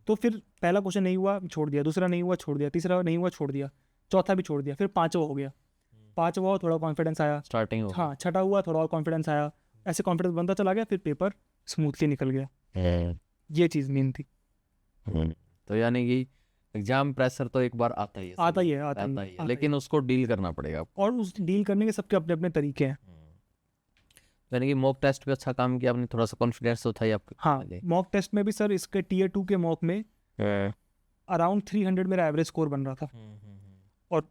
तो फिर पहला क्वेश्चन नहीं हुआ, छोड़ दिया, दूसरा नहीं हुआ, छोड़ दिया, तीसरा नहीं हुआ, छोड़ दिया, चौथा भी छोड़ दिया, फिर पांचवा हो गया, पांचवा हुआ थोड़ा कॉन्फिडेंस आया, स्टार्टिंग हो। हाँ छठा हुआ थोड़ा और कॉन्फिडेंस आया, ऐसे कॉन्फिडेंस बनता चला गया, फिर पेपर स्मूथली निकल गया। ये चीज़ मेन थी। तो यानी कि एग्जाम प्रेशर तो एक बार आता ही है, आता ही है, लेकिन उसको डील करना पड़ेगा आपको। और उस डील करने के सबके अपने अपने तरीके हैं। यानी कि मॉक टेस्ट पे अच्छा काम किया आपने, थोड़ा सा कॉन्फिडेंस तो था ही आपके। हाँ, मॉक टेस्ट में भी सर इसके Tier 2 के मॉक में अराउंड 300 मेरा एवरेज स्कोर बन रहा था। और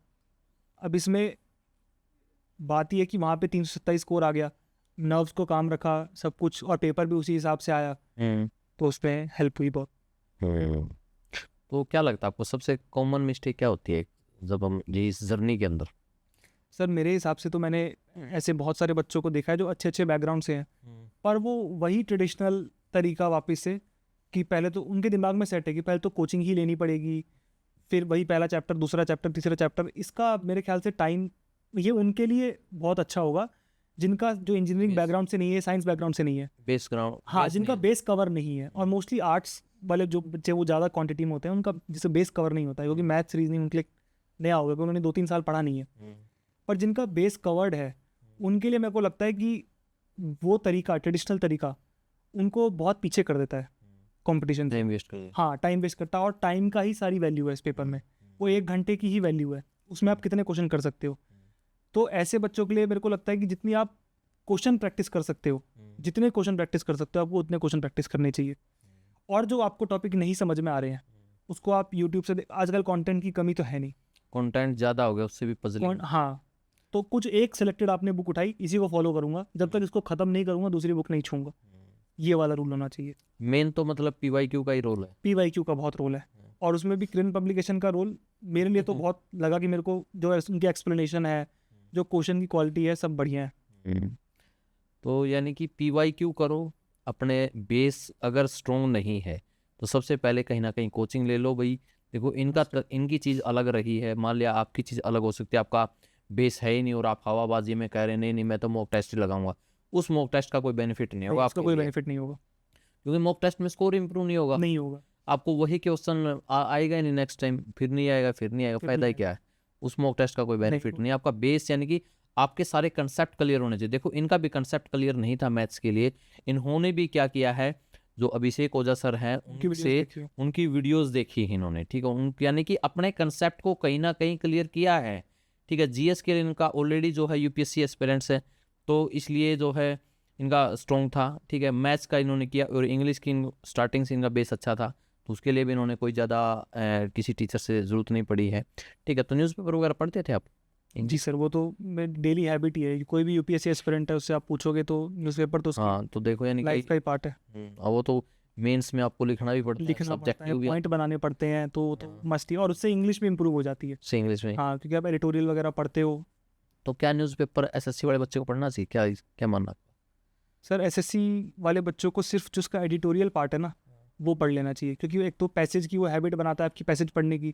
अब इसमें बात ये है कि वहाँ पे 327 स्कोर आ गया, नर्व्स को काम रखा सब कुछ, और पेपर भी उसी हिसाब से आया, तो उस पर हेल्प हुई बहुत। तो क्या लगता है आपको सबसे कॉमन मिस्टेक क्या होती है जब हम ये इस जर्नी के अंदर? सर मेरे हिसाब से तो मैंने ऐसे बहुत सारे बच्चों को देखा है जो अच्छे अच्छे बैकग्राउंड से हैं, पर वो वही ट्रेडिशनल तरीका वापस से, कि पहले तो उनके दिमाग में सेट है कि पहले तो कोचिंग ही लेनी पड़ेगी, फिर वही पहला चैप्टर, दूसरा चैप्टर, तीसरा चैप्टर। इसका मेरे ख्याल से टाइम, ये उनके लिए बहुत अच्छा होगा जिनका जो इंजीनियरिंग बैकग्राउंड से नहीं है, साइंस बैकग्राउंड से नहीं है, बेस ग्राउंड, हाँ, जिनका बेस कवर नहीं है। और मोस्टली आर्ट्स वाले जो बच्चे वो ज़्यादा क्वांटिटी में होते हैं, उनका जिससे बेस कवर नहीं होता है, क्योंकि मैथ्स रीजनिंग उनके लिए नया होगा, क्योंकि उन्होंने 2-3 साल पढ़ा नहीं है। पर जिनका बेस कवर्ड है उनके लिए मेरे को लगता है कि वो तरीका, ट्रेडिशनल तरीका, उनको बहुत पीछे कर देता है कंपटीशन से। टाइम वेस्ट कर। हाँ, टाइम वेस्ट करता है, और टाइम का ही सारी वैल्यू है इस पेपर में। वो 1 घंटे की ही वैल्यू है, उसमें आप कितने क्वेश्चन कर सकते हो। तो ऐसे बच्चों के लिए मेरे को लगता है कि जितनी आप क्वेश्चन प्रैक्टिस कर सकते हो, जितने क्वेश्चन प्रैक्टिस कर सकते हो आपको उतने क्वेश्चन प्रैक्टिस करने चाहिए। और जो आपको टॉपिक नहीं समझ में आ रहे हैं उसको आप यूट्यूब से आजकल कंटेंट की कमी तो है नहीं, कंटेंट ज़्यादा हो गया, उससे भी पजलिंग। हाँ, तो कुछ एक सिलेक्टेड आपने बुक उठाई, इसी को फॉलो करूंगा, जब तक इसको खत्म नहीं करूंगा दूसरी बुक नहीं छूंगा, ये वाला रूल होना चाहिए। मेन तो मतलब PYQ का ही रोल है। PYQ का बहुत रोल है, और उसमें भी क्रिन पब्लिकेशन का रोल मेरे लिए तो बहुत लगा कि मेरे को जो उनकी एक्सप्लेनेशन है, जो क्वेश्चन की क्वालिटी है, सब बढ़िया है। तो यानी कि PYQ करो, अपने बेस अगर स्ट्रॉन्ग नहीं है तो सबसे पहले कहीं ना कहीं कोचिंग ले लो भाई। देखो इनकी चीज़ अलग रही है, मान लिया आपकी चीज़ अलग हो सकती है, आपका बेस है ही नहीं और आप हवाबाजी में कह रहे हैं नहीं मैं तो मॉक टेस्ट ही लगाऊंगा, उस मॉक टेस्ट का कोई बेनिफिट नहीं होगा, उसका कोई बेनिफिट नहीं होगा, क्योंकि मॉक टेस्ट में स्कोर इंप्रूव नहीं होगा। आपको वही क्वेश्चन आएगा ही नहीं नेक्स्ट टाइम, फिर नहीं आएगा, फायदा ही क्या है? उस मॉक टेस्ट का कोई बेनिफिट नहीं। आपका बेस यानी कि आपके सारे कंसेप्ट क्लियर होने चाहिए। देखो इनका भी कंसेप्ट क्लियर नहीं था मैथ्स के लिए, इन्होंने भी क्या किया है, जो अभिषेक ओझा सर हैं उनकी वीडियोस देखी है इन्होंने, ठीक है, यानी कि अपने कंसेप्ट को कहीं ना कहीं क्लियर किया है, ठीक है। GS के लिए इनका ऑलरेडी जो है UPSC एस्पिरेंट्स है, तो इसलिए जो है इनका स्ट्रॉन्ग था, ठीक है। मैथ्स का इन्होंने किया, और इंग्लिश की स्टार्टिंग से इनका बेस अच्छा था, तो उसके लिए भी इन्होंने कोई ज़्यादा किसी टीचर से ज़रूरत नहीं पड़ी है, ठीक है। तो न्यूज़पेपर वगैरह पढ़ते थे आप? जी सर, वो तो डेली हैबिट ही है, कोई भी UPSC एस्पिरेंट है उससे आप पूछोगे तो न्यूज़पेपर तो हाँ, तो देखो यानी लाइफ का ही पार्ट है। वो तो मेंस में आपको लिखना भी पड़ता है, सब्जेक्टिव पॉइंट बनाने पड़ते हैं, तो मस्ती, और उससे इंग्लिश भी इंप्रूव हो जाती है। से इंग्लिश में, हाँ, क्योंकि आप एडिटोरियल वगैरह पढ़ते हो। तो क्या न्यूज़पेपर SSC वाले बच्चे को पढ़ना चाहिए, क्या मानना? सर SSC वाले बच्चों को सिर्फ जो उसका एडिटोरियल पार्ट है ना, वो पढ़ लेना चाहिए, क्योंकि एक तो पैसेज की वो हैबिट बनाता है आपकी, पैसेज पढ़ने की,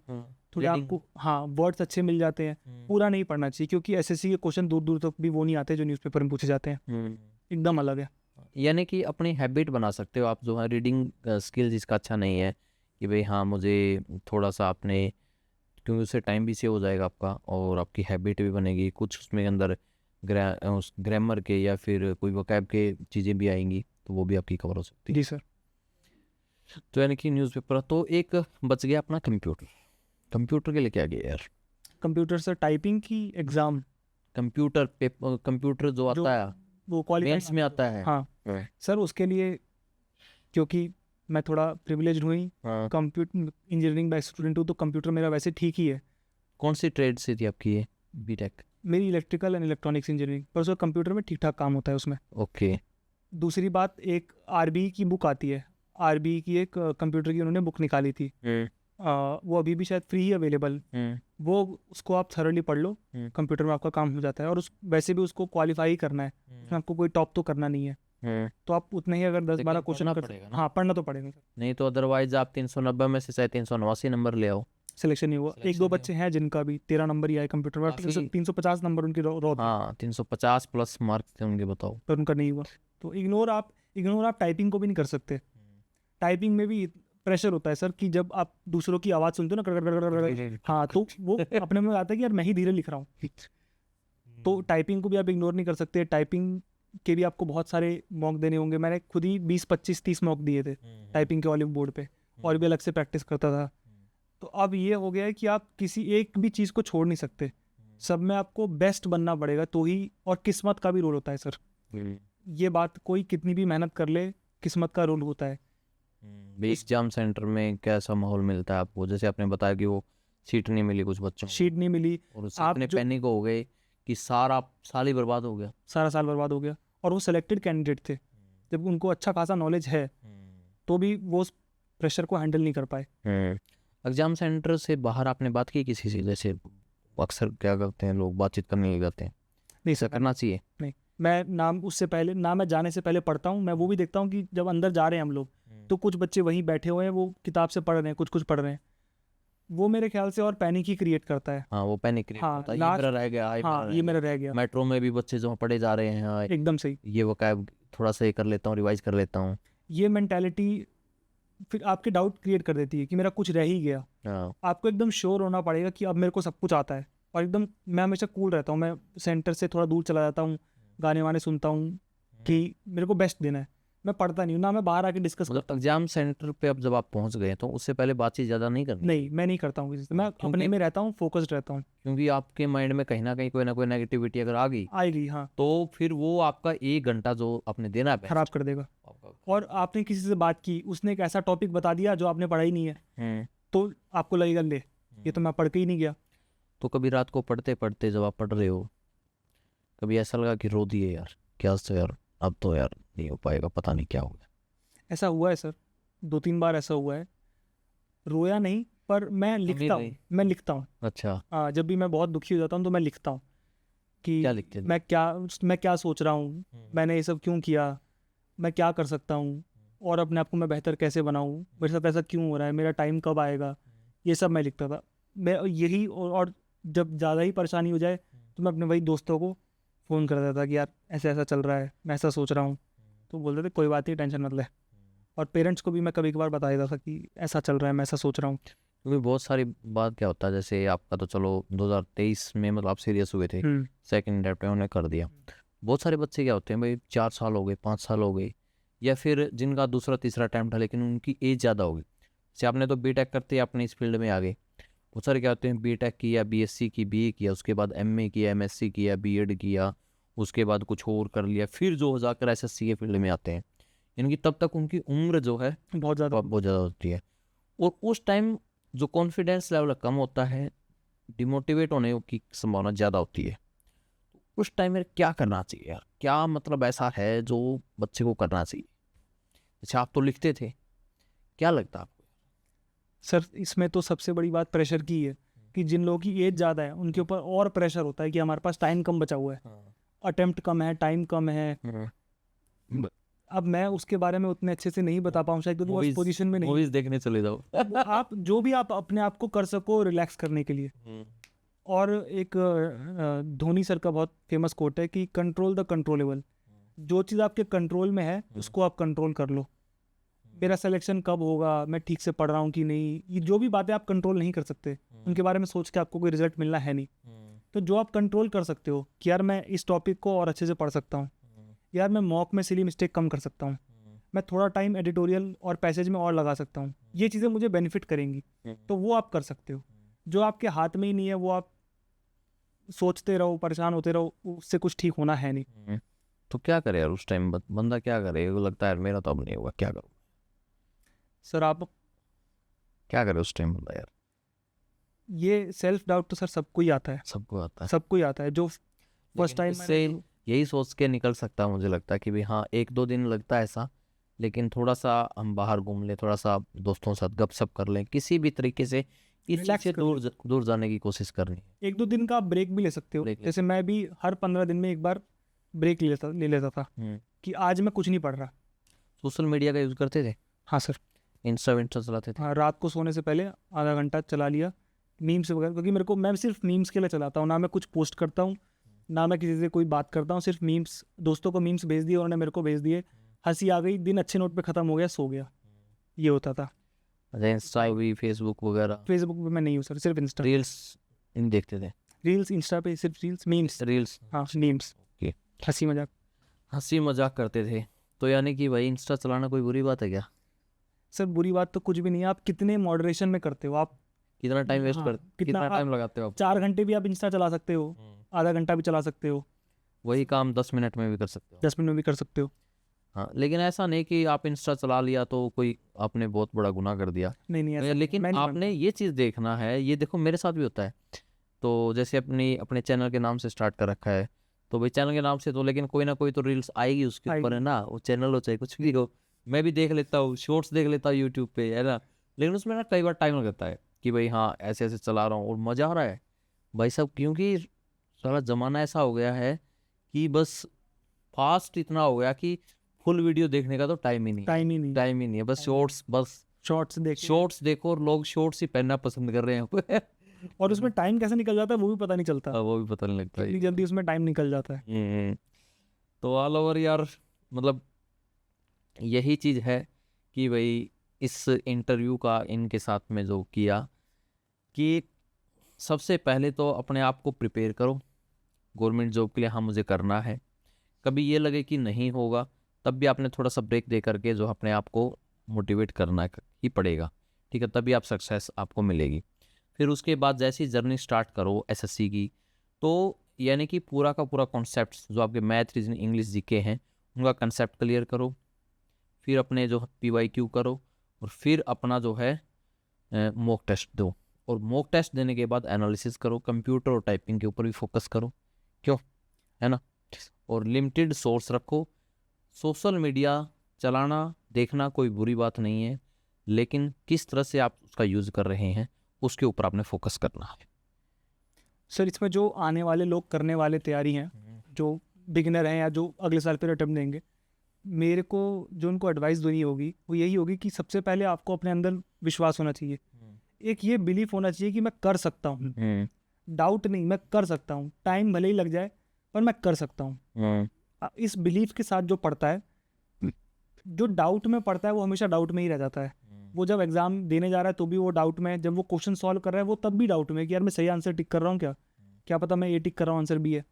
थोड़ी आपको हाँ वर्ड्स अच्छे मिल जाते हैं। पूरा नहीं पढ़ना चाहिए, क्योंकि SSC के क्वेश्चन दूर दूर तक भी वो नहीं आते जो न्यूज़पेपर में पूछे जाते हैं, एकदम अलग है। यानी कि अपनी हैबिट बना सकते हो आप, जो है रीडिंग स्किल जिसका अच्छा नहीं है कि भाई हाँ मुझे थोड़ा सा अपने, क्योंकि उससे टाइम भी सेव हो जाएगा आपका और आपकी हैबिट भी बनेगी, कुछ उसमें अंदर उस ग्रामर के या फिर कोई वोकैब के चीज़ें भी आएंगी, तो वो भी आपकी कवर हो सकती है। जी सर। तो यानी कि न्यूज़पेपर, तो एक बच गया अपना कंप्यूटर। कंप्यूटर के लिए क्या गया यार? कंप्यूटर सर, टाइपिंग की एग्ज़ाम, कंप्यूटर पेपर, कंप्यूटर जो जो आता है वो क्वालिफाई मेंस में आता है। हाँ सर, उसके लिए क्योंकि मैं थोड़ा प्रिविलेज्ड हुई, हाँ। कंप्यूटर इंजीनियरिंग का स्टूडेंट हूँ, तो कंप्यूटर मेरा वैसे ठीक ही है। कौन सी ट्रेड से थी आपकी ये बीटेक? मेरी इलेक्ट्रिकल एंड इलेक्ट्रॉनिक्स इंजीनियरिंग, पर उसका कंप्यूटर में ठीक ठाक काम होता है उसमें। ओके। दूसरी बात, एक आरबी की बुक आती है, आरबी की एक कंप्यूटर की उन्होंने बुक निकाली थी, वो अभी भी शायद फ्री ही अवेलेबल, वो उसको आप थरोली पढ़ लो, कंप्यूटर में आपका काम हो जाता है। और उस वैसे भी उसको क्वालिफाई करना है, उसमें आपको कोई टॉप तो करना नहीं है, तो आप उतने ही अगर 10-12 क्वेश्चन कर पड़ेगा ना? हाँ, पढ़ना तो पड़ेगा सर, नहीं तो अदरवाइज आप 390 में से शायद 389 नंबर ले आओ। सिलेक्शन नहीं हुआ। एक दो बच्चे हैं जिनका भी 13 नंबर ही आए कंप्यूटर में, काफी। 350 नंबर उनकी रो थी, हाँ 350 प्लस मार्क थे उनके, बताओ। पर उनका नहीं हुआ। तो इग्नोर आप टाइपिंग को भी नहीं कर सकते। टाइपिंग में भी प्रेशर होता है सर, कि जब आप दूसरों की आवाज़ सुनते हो ना, कर कर कर कर कर, हाँ, तो वो अपने में आता है कि यार मैं ही धीरे लिख रहा हूँ। तो टाइपिंग को भी आप इग्नोर नहीं कर सकते। टाइपिंग के भी आपको बहुत सारे मॉक देने होंगे। मैंने खुद ही 20, 25, 30 मॉक दिए थे टाइपिंग के ऑलिव बोर्ड पे, और भी अलग से प्रैक्टिस करता था। तो अब ये हो गया है कि आप किसी एक भी चीज़ को छोड़ नहीं सकते, सब में आपको बेस्ट बनना पड़ेगा तो ही। और किस्मत का भी रोल होता है सर, ये बात कोई कितनी भी मेहनत कर ले, किस्मत का रोल होता है। एग्जाम सेंटर में कैसा माहौल मिलता है आपको? जैसे आपने बताया कि वो सीट नहीं मिली कुछ बच्चों को, शीट नहीं मिली, और उससे आप इतने जो पैनिक हो गए कि सारा साल ही बर्बाद हो गया। सारा साल बर्बाद हो गया। और वो सेलेक्टेड कैंडिडेट थे, जब उनको अच्छा खासा नॉलेज है तो भी वो उस प्रेशर को हैंडल नहीं कर पाए। एग्जाम सेंटर से बाहर आपने बात की किसी से? जैसे अक्सर क्या करते हैं लोग, बातचीत करने लग जाते हैं, नहीं ऐसा सर, करना चाहिए? नहीं। मैं मैं जाने से पहले पढ़ता हूँ। मैं वो भी देखता हूँ कि जब अंदर जा रहे हैं हम लोग, तो कुछ बच्चे वहीं बैठे हुए हैं, वो किताब से पढ़ रहे हैं, कुछ पढ़ रहे हैं। वो मेरे ख्याल से और पैनिक ही क्रिएट करता है। हाँ, वो पैनिक क्रिएट हाँ, होता है, ये लास्ट मेरा रह गया, हाँ, ये मेरा रह गया, मेट्रो में भी बच्चे जो पढ़े जा रहे हैं, हाँ, एकदम सही। ये वो कैब थोड़ा सा ये कर लेता हूँ, रिवाइज कर लेता हूँ। ये मेंटालिटी फिर आपके डाउट क्रिएट कर देती है कि मेरा कुछ रह ही गया। हाँ। आपको एकदम श्योर होना पड़ेगा कि अब मेरे को सब कुछ आता है। और एकदम मैं हमेशा कूल रहता हूँ, मैं सेंटर से थोड़ा दूर चला जाता हूँ, गाने वाने सुनता हूँ कि मेरे को बेस्ट देना है। मैं पढ़ता नहीं हूँ ना, मैं बाहर आके डिस्कस मतलब एग्जाम सेंटर पे अब जब आप पहुंच गए तो उससे पहले बातचीत ज़्यादा नहीं करनी? नहीं, मैं नहीं करता हूँ किसी से, मैं अपने में रहता हूँ, फोकस्ड रहता हूँ। क्योंकि आपके माइंड में कहीं ना कहीं कोई ना कोई नेगेटिविटी अगर आ गई आएगी, हाँ, तो फिर वो आपका 1 घंटा जो आपने देना है खराब कर देगा। और आपने किसी से बात की, उसने एक ऐसा टॉपिक बता दिया जो आपने पढ़ा ही नहीं है, तो आपको लगेगा ले ये तो मैं पढ़ के ही नहीं गया। तो कभी रात को पढ़ते पढ़ते जब आप पढ़ रहे हो, कभी ऐसा लगा कि रो दिए यार, क्या से यार, अब तो यार नहीं हो पाएगा, पता नहीं क्या होगा? ऐसा हुआ है सर, 2-3 बार ऐसा हुआ है। रोया नहीं, पर मैं लिखता हूँ, मैं लिखता हूँ। अच्छा, जब भी मैं बहुत दुखी हो जाता हूँ तो मैं लिखता हूँ कि क्या लिखते थे? मैं क्या सोच रहा हूँ, मैंने ये सब क्यों किया, मैं क्या कर सकता हूँ, और अपने आप को मैं बेहतर कैसे बनाऊँ, मेरे साथ ऐसा क्यों हो रहा है, मेरा टाइम कब आएगा, ये सब मैं लिखता था। मैं यही और जब ज़्यादा ही परेशानी हो जाए तो मैं अपने वही दोस्तों को फ़ोन कर देता था कि यार ऐसा ऐसा चल रहा है, मैं ऐसा सोच रहा हूँ। तो बोलते थे कोई बात नहीं, टेंशन मत ले। और पेरेंट्स को भी मैं कभी कभार बता देता था कि ऐसा चल रहा है, मैं ऐसा सोच रहा हूँ। क्योंकि बहुत सारी बात क्या होता है, जैसे आपका तो चलो 2023 में मतलब आप सीरियस हुए थे, सेकंड अटेम्प्ट में उन्हें कर दिया। बहुत सारे बच्चे क्या होते हैं भाई, 4 साल हो गए, 5 साल हो गए, या फिर जिनका दूसरा तीसरा अटैम्प्ट है लेकिन उनकी एज ज़्यादा हो गई। जैसे आपने तो बीटेक करते ही अपने इस फील्ड में आ गए। बहुत सारे क्या होते हैं, बीटेक किया, बीएससी की, बीए किया, उसके बाद एमए किया, एमएससी किया, बीएड किया, उसके बाद कुछ और कर लिया, फिर जो जाकर एसएससी के फील्ड में आते हैं। यानी कि तब तक उनकी उम्र जो है बहुत ज़्यादा होती है, और उस टाइम जो कॉन्फिडेंस लेवल कम होता है, डिमोटिवेट होने की संभावना ज़्यादा होती है। उस टाइम में क्या करना चाहिए यार? क्या मतलब ऐसा है जो बच्चे को करना चाहिए? अच्छा, आप तो लिखते थे, क्या लगता है आपको? सर, इसमें तो सबसे बड़ी बात प्रेशर की है कि जिन लोगों की एज ज़्यादा है उनके ऊपर और प्रेशर होता है कि हमारे पास टाइम कम बचा हुआ है, अटेम्प्ट कम है, टाइम कम है। अब मैं उसके बारे में उतने अच्छे से नहीं बता पाऊँ शायद, क्योंकि वो उस पोजीशन में नहीं। मूवीज देखने चले जाओ। आप जो भी आप अपने आप को कर सको रिलैक्स करने के लिए। और एक धोनी सर का बहुत फेमस कोट है कि कंट्रोल द कंट्रोलेबल। जो चीज़ आपके कंट्रोल में है उसको आप कंट्रोल कर लो। मेरा सिलेक्शन कब होगा, मैं ठीक से पढ़ रहा हूँ कि नहीं, ये जो भी बातें आप कंट्रोल नहीं कर सकते, उनके बारे में सोच के आपको कोई रिजल्ट मिलना है नहीं। तो जो आप कंट्रोल कर सकते हो कि यार मैं इस टॉपिक को और अच्छे से पढ़ सकता हूँ, यार मैं मॉक में सिली मिस्टेक कम कर सकता हूँ, मैं थोड़ा टाइम एडिटोरियल और पैसेज में और लगा सकता हूँ, ये चीज़ें मुझे बेनिफिट करेंगी, तो वो आप कर सकते हो। जो आपके हाथ में ही नहीं है वो आप सोचते रहो, परेशान होते रहो, उससे कुछ ठीक होना है नहीं। तो क्या करे यार उस टाइम बंदा क्या करे, वो लगता है यार मेरा तो अब नहीं होगा, क्या करूँ सर आप क्या करे उस टाइम बंदा यार? ये सेल्फ डाउट तो सर सबको ही आता है, सबको आता है, सबको ही आता है। जो फर्स्ट लेकिन टाइम उससे यही सोच के निकल सकता है, मुझे लगता है कि भाई हाँ 1-2 दिन लगता है ऐसा, लेकिन थोड़ा सा हम बाहर घूम लें, थोड़ा सा दोस्तों के साथ गपशप कर लें, किसी भी तरीके से इस चीज़ Relax से कर दूर जाने की कोशिश करनी है। 1-2 दिन का आप ब्रेक भी ले सकते हो। Break ले जैसे मैं भी हर 15 दिन में एक बार ब्रेक ले लेता था कि आज मैं कुछ नहीं पढ़ रहा। सोशल मीडिया का यूज़ करते थे, हाँ सर, इंस्टा चलाते थे? हाँ रात को सोने से पहले आधा घंटा चला लिया मीम्स वगैरह, क्योंकि मेरे को, मैं सिर्फ मीम्स के लिए चलाता हूँ, ना मैं कुछ पोस्ट करता हूँ, ना मैं किसी से कोई बात करता हूँ, सिर्फ मीम्स। दोस्तों को मीम्स भेज दिए, उन्होंने मेरे को भेज दिए, हंसी आ गई, दिन अच्छे नोट पे ख़त्म हो गया, सो गया, ये होता था। अच्छा, इंस्टा हुई, फेसबुक वगैरह, फेसबुक पे मैं नहीं हूँ सर, सिर्फ इंस्टा। रील्स इन देखते थे? रील्स, इंस्टा पे सिर्फ रील्स, मीम्स। रील्स, हाँ मीम्स, ओके। हंसी मजाक। हंसी मजाक करते थे, तो यानी कि भाई इंस्टा चलाना कोई बुरी बात है क्या? सर बुरी बात तो कुछ भी नहीं है, आप कितने मॉडरेशन में करते हो आप। कितना टाइम वेस्ट हाँ, कर, कितना टाइम लगाते हो आप? 4 घंटे भी आप इंस्टा चला सकते हो, आधा घंटा भी चला सकते हो, वही काम 10 मिनट में भी कर सकते हो। 10 मिनट में भी कर सकते हो। हाँ, लेकिन ऐसा नहीं कि आप इंस्टा चला लिया तो कोई आपने बहुत बड़ा गुनाह कर दिया। नहीं नहीं ऐसा लेकिन मैं नहीं आपने ये चीज़ देखना है, ये देखो मेरे साथ भी होता है। तो जैसे अपने चैनल के नाम से स्टार्ट कर रखा है, तो भाई चैनल के नाम से तो, लेकिन कोई ना कोई तो रील्स आएगी उसके ऊपर, है ना, वो चैनल हो चाहे कुछ भी हो। मैं भी देख लेता हूँ, शॉर्ट्स देख लेता हूँ यूट्यूब पे, है ना, लेकिन उसमें ना कई बार टाइम लगता है कि भाई हाँ ऐसे ऐसे चला रहा हूँ और मज़ा आ रहा है भाई साहब, क्योंकि सारा ज़माना ऐसा हो गया है कि बस फास्ट इतना हो गया कि फुल वीडियो देखने का तो टाइम ही नहीं टाइम ही नहीं है, बस शॉर्ट्स, बस शॉर्ट्स देखो, और लोग शॉर्ट्स ही पहनना पसंद कर रहे हैं और उसमें टाइम कैसे निकल जाता है वो भी पता नहीं चलता, वो भी पता नहीं लगता कितनी जल्दी उसमें टाइम निकल जाता है। तो ऑल ओवर यार, मतलब यही चीज़ है कि भाई इस इंटरव्यू का इनके साथ में जो किया, कि सबसे पहले तो अपने आप को प्रिपेयर करो गवर्नमेंट जॉब के लिए, हाँ मुझे करना है। कभी ये लगे कि नहीं होगा, तब भी आपने थोड़ा सा ब्रेक दे करके जो अपने आप को मोटिवेट करना ही पड़ेगा, ठीक है, तभी आप सक्सेस आपको मिलेगी। फिर उसके बाद जैसी जर्नी स्टार्ट करो एसएससी की, तो यानी कि पूरा का पूरा कॉन्सेप्ट जो आपके मैथ, रीजनिंग, इंग्लिश, जीके हैं, उनका कंसेप्ट क्लियर करो। फिर अपने जो पीवाईक्यू करो, और फिर अपना जो है मॉक टेस्ट दो, और मॉक टेस्ट देने के बाद एनालिसिस करो, कंप्यूटर और टाइपिंग के ऊपर भी फोकस करो, क्यों, है ना, और लिमिटेड सोर्स रखो। सोशल मीडिया चलाना देखना कोई बुरी बात नहीं है, लेकिन किस तरह से आप उसका यूज़ कर रहे हैं उसके ऊपर आपने फोकस करना है। सर इसमें जो आने वाले लोग करने वाले तैयारी हैं, जो बिगिनर हैं या जो अगले साल फिर अटेम्प्ट देंगे, मेरे को जो उनको एडवाइस देनी होगी वो यही होगी कि सबसे पहले आपको अपने अंदर विश्वास होना चाहिए, एक ये बिलीफ होना चाहिए कि मैं कर सकता हूँ, डाउट नहीं, मैं कर सकता हूँ, टाइम भले ही लग जाए पर मैं कर सकता हूँ। इस बिलीफ के साथ जो पढ़ता है, जो डाउट में पढ़ता है वो हमेशा डाउट में ही रह जाता है। वो जब एग्जाम देने जा रहा है तो भी वो डाउट में है, जब वो क्वेश्चन सॉल्व कर रहा है वो तब भी डाउट में है कि यार मैं सही आंसर टिक कर रहा हूँ, क्या पता मैं ये टिक कर रहा हूँ आंसर भी है।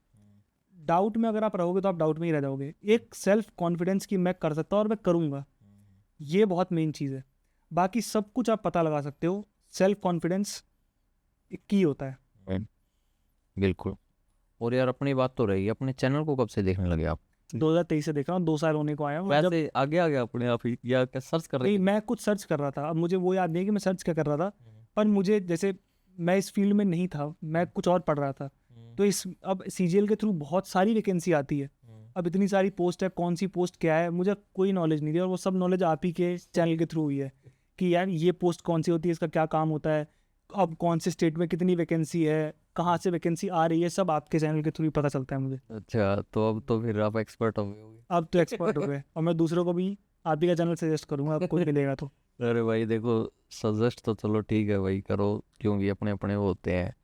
डाउट में अगर आप रहोगे तो आप डाउट में ही रह जाओगे। एक सेल्फ कॉन्फिडेंस कि मैं कर सकता हूँ और मैं करूँगा, ये बहुत मेन चीज़ है। बाकी सब कुछ आप पता लगा सकते हो, सेल्फ कॉन्फिडेंस एक की होता है। बिल्कुल। और यार अपनी बात तो रही, अपने चैनल को कब से देखने लगे आप? 2023 से देख रहा हूँ, 2 साल होने को आया हूँ। वैसे आगे आ गया अपने आप ही, या क्या सर्च कर रहे नहीं, थे? मैं कुछ सर्च कर रहा था, अब मुझे वो याद नहीं है कि मैं सर्च क्या कर रहा था, पर मुझे जैसे मैं इस फील्ड में नहीं था, मैं कुछ और पढ़ रहा था, तो इस अब सीजीएल के थ्रू बहुत सारी वैकेंसी आती है, अब इतनी सारी पोस्ट है, कौन सी पोस्ट क्या है मुझे कोई नॉलेज नहीं थी, और वो सब नॉलेज आप ही के चैनल के थ्रू हुई है कि यार ये पोस्ट कौन सी होती है, इसका क्या काम होता है, अब कौन से स्टेट में कितनी वैकेंसी है, कहाँ से वैकेंसी आ रही है, सब आपके चैनल के थ्रू ही पता चलता है मुझे। अच्छा, तो अब तो फिर आप एक्सपर्ट हो गए होगे। अब तो एक्सपर्ट हो गए, और मैं दूसरों को भी आप ही का चैनल सजेस्ट करूँगा, आपको मिलेगा तो। अरे भाई देखो, सजेस्ट तो चलो ठीक है भाई, करो, क्योंकि अपने अपने वो होते हैं,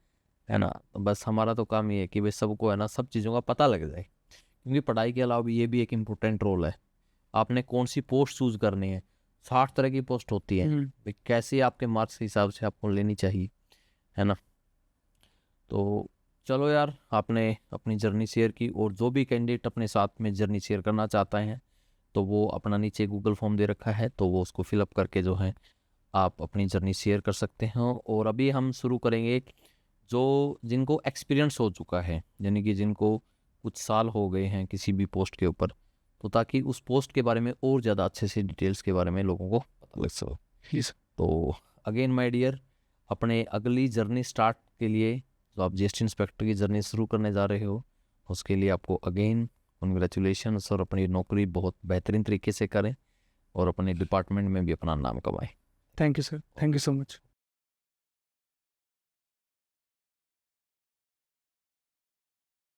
है ना, तो बस हमारा तो काम ये है कि भाई सबको, है ना, सब चीज़ों का पता लग जाए, क्योंकि पढ़ाई के अलावा भी ये भी एक इम्पोर्टेंट रोल है। आपने कौन सी पोस्ट चूज करनी है, 60 तरह की पोस्ट होती है, भाई कैसे आपके मार्क्स के हिसाब से आपको लेनी चाहिए, है ना। तो चलो यार, आपने अपनी जर्नी शेयर की, और जो भी कैंडिडेट अपने साथ में जर्नी शेयर करना चाहता है तो वो अपना नीचे गूगल फॉर्म दे रखा है, तो वो उसको फिलअप करके जो है आप अपनी जर्नी शेयर कर सकते हैं। और अभी हम शुरू करेंगे जो जिनको एक्सपीरियंस हो चुका है, यानी कि जिनको कुछ साल हो गए हैं किसी भी पोस्ट के ऊपर, तो ताकि उस पोस्ट के बारे में और ज़्यादा अच्छे से डिटेल्स के बारे में लोगों को पता लग सके। तो अगेन माय डियर, अपने अगली जर्नी स्टार्ट के लिए जो आप जीएसटी इंस्पेक्टर की जर्नी शुरू करने जा रहे हो, उसके लिए आपको अगेन कॉन्ग्रेचुलेशंस, और अपनी नौकरी बहुत बेहतरीन तरीके से करें और अपने डिपार्टमेंट में भी अपना नाम कमाएं। Thank you sir, thank you so much.